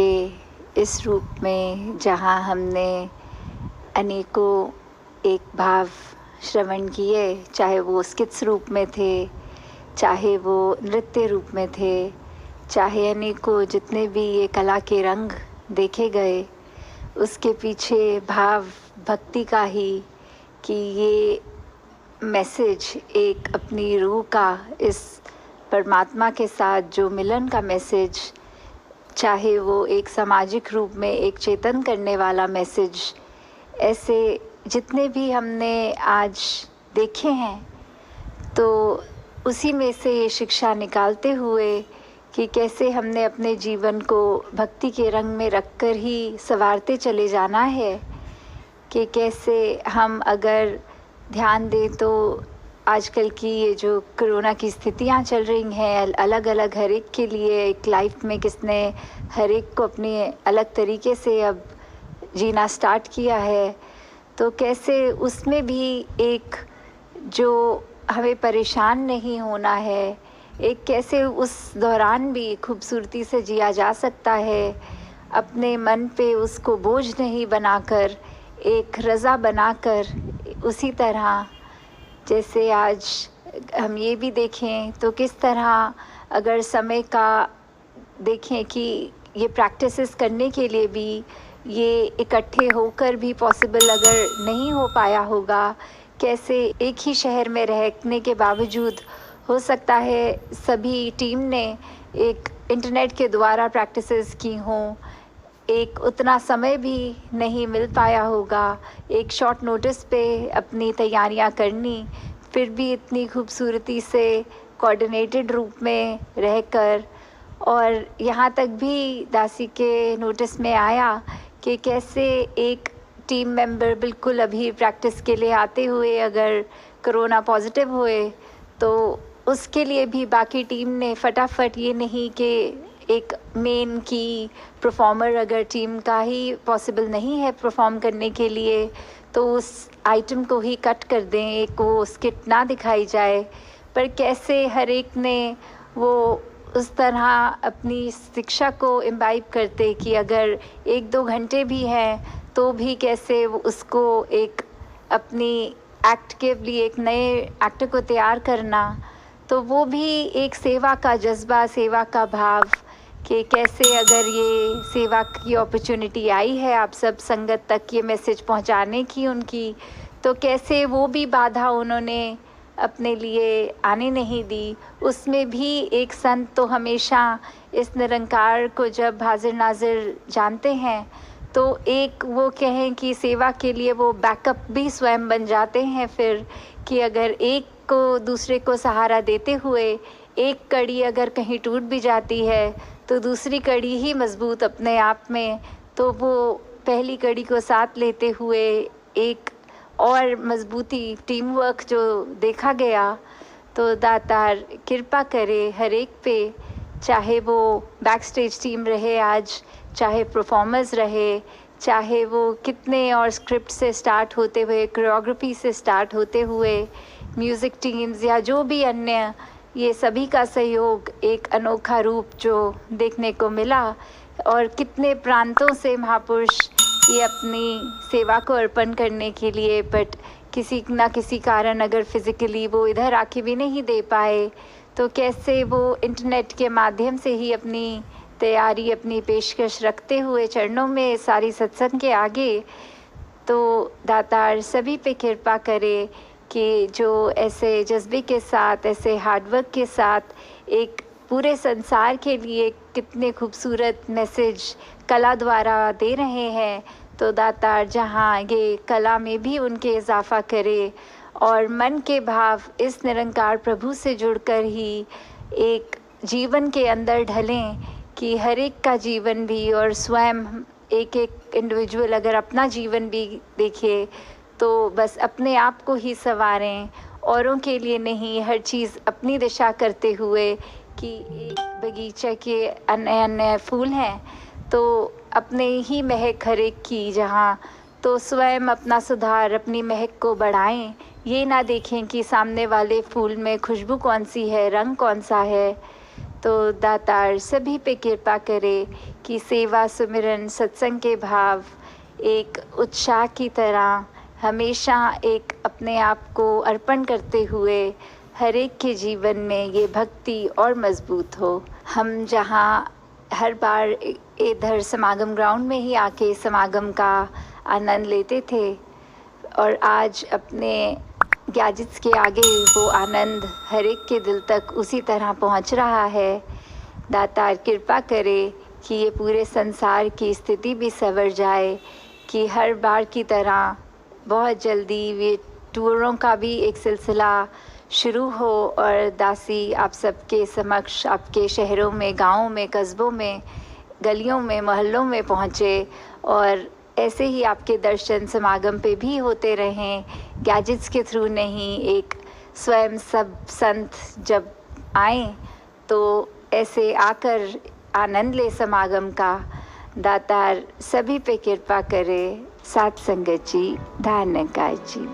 ये इस रूप में जहाँ हमने अनेकों एक भाव श्रवण किए, चाहे वो स्किट्स रूप में थे, चाहे वो नृत्य रूप में थे, चाहे अनेकों जितने भी ये कला के रंग देखे गए, उसके पीछे भाव भक्ति का ही कि ये मैसेज एक अपनी रूह का इस परमात्मा के साथ जो मिलन का मैसेज, चाहे वो एक सामाजिक रूप में एक चेतन करने वाला मैसेज, ऐसे जितने भी हमने आज देखे हैं, तो उसी में से ये शिक्षा निकालते हुए कि कैसे हमने अपने जीवन को भक्ति के रंग में रखकर ही संवारते चले जाना है, कि कैसे हम अगर ध्यान दें तो आजकल की ये जो कोरोना की स्थितियाँ चल रही हैं, अलग अलग हर एक के लिए एक लाइफ में किसने हर एक को अपने अलग तरीके से अब जीना स्टार्ट किया है, तो कैसे उसमें भी एक जो हमें परेशान नहीं होना है, एक कैसे उस दौरान भी खूबसूरती से जिया जा सकता है, अपने मन पे उसको बोझ नहीं बनाकर एक रज़ा बनाकर, उसी तरह जैसे आज हम ये भी देखें तो किस तरह अगर समय का देखें कि ये प्रैक्टिसेस करने के लिए भी ये इकट्ठे होकर भी पॉसिबल अगर नहीं हो पाया होगा, कैसे एक ही शहर में रहने के बावजूद हो सकता है सभी टीम ने एक इंटरनेट के द्वारा प्रैक्टिसेस की हों, एक उतना समय भी नहीं मिल पाया होगा, एक शॉर्ट नोटिस पे अपनी तैयारियां करनी, फिर भी इतनी खूबसूरती से कोऑर्डिनेटेड रूप में रहकर, और यहाँ तक भी दासी के नोटिस में आया कि कैसे एक टीम मेंबर बिल्कुल अभी प्रैक्टिस के लिए आते हुए अगर कोरोना पॉजिटिव हुए तो उसके लिए भी बाकी टीम ने फटाफट, ये नहीं कि एक मेन की परफॉर्मर अगर टीम का ही पॉसिबल नहीं है परफॉर्म करने के लिए तो उस आइटम को ही कट कर दें, एक वो स्किट ना दिखाई जाए, पर कैसे हर एक ने वो उस तरह अपनी शिक्षा को इम्बाइब करते कि अगर 1-2 घंटे भी हैं तो भी कैसे उसको एक अपनी एक्ट के लिए एक नए एक्टर को तैयार करना, तो वो भी एक सेवा का जज्बा, सेवा का भाव, कि कैसे अगर ये सेवा की अपॉर्चुनिटी आई है आप सब संगत तक ये मैसेज पहुंचाने की उनकी, तो कैसे वो भी बाधा उन्होंने अपने लिए आने नहीं दी। उसमें भी एक संत तो हमेशा इस निरंकार को जब हाजिर नाजिर जानते हैं तो एक वो कहें कि सेवा के लिए वो बैकअप भी स्वयं बन जाते हैं, फिर कि अगर एक को दूसरे को सहारा देते हुए एक कड़ी अगर कहीं टूट भी जाती है तो दूसरी कड़ी ही मजबूत अपने आप में, तो वो पहली कड़ी को साथ लेते हुए एक और मजबूती, टीम वर्क जो देखा गया, तो दातार कृपा करे हर एक पे, चाहे वो बैक स्टेज टीम रहे आज, चाहे परफॉर्मर्स रहे, चाहे वो कितने और स्क्रिप्ट से स्टार्ट होते हुए, कोरियोग्राफी से स्टार्ट होते हुए, म्यूज़िक टीम्स या जो भी अन्य, ये सभी का सहयोग एक अनोखा रूप जो देखने को मिला, और कितने प्रांतों से महापुरुष ये अपनी सेवा को अर्पण करने के लिए, बट किसी ना किसी कारण अगर फिज़िकली वो इधर आके भी नहीं दे पाए, तो कैसे वो इंटरनेट के माध्यम से ही अपनी तैयारी, अपनी पेशकश रखते हुए चरणों में सारी सत्संग के आगे, तो दातार सभी पे कृपा करे कि जो ऐसे जज्बे के साथ, ऐसे हार्डवर्क के साथ एक पूरे संसार के लिए कितने खूबसूरत मैसेज कला द्वारा दे रहे हैं, तो दातार जहाँ ये कला में भी उनके इजाफा करे और मन के भाव इस निरंकार प्रभु से जुड़कर ही एक जीवन के अंदर ढलें, कि हर एक का जीवन भी और स्वयं एक एक इंडिविजुअल अगर अपना जीवन भी देखे तो बस अपने आप को ही संवारें, औरों के लिए नहीं, हर चीज़ अपनी दिशा करते हुए, कि एक बगीचे के अन्य अन्य फूल हैं तो अपने ही महक हर एक की जहाँ, तो स्वयं अपना सुधार, अपनी महक को बढ़ाएं, ये ना देखें कि सामने वाले फूल में खुशबू कौन सी है, रंग कौन सा है, तो दातार सभी पे कृपा करे कि सेवा सुमिरन सत्संग के भाव एक उत्साह की तरह हमेशा एक अपने आप को अर्पण करते हुए हर एक के जीवन में ये भक्ति और मजबूत हो। हम जहाँ हर बार इधर समागम ग्राउंड में ही आके समागम का आनंद लेते थे और आज अपने गैजेट्स के आगे वो आनंद हर एक के दिल तक उसी तरह पहुंच रहा है। दातार कृपा करे कि ये पूरे संसार की स्थिति भी संवर जाए, कि हर बार की तरह बहुत जल्दी ये टूरों का भी एक सिलसिला शुरू हो और दासी आप सबके समक्ष आपके शहरों में, गाँवों में, कस्बों में, गलियों में, मोहल्लों में पहुँचे और ऐसे ही आपके दर्शन समागम पे भी होते रहें, गैजेट्स के थ्रू नहीं। एक स्वयं सब संत जब आएँ तो ऐसे आकर आनंद ले समागम का। दातार सभी पे कृपा करे। साथ संगत जी, धन्यवाद जी।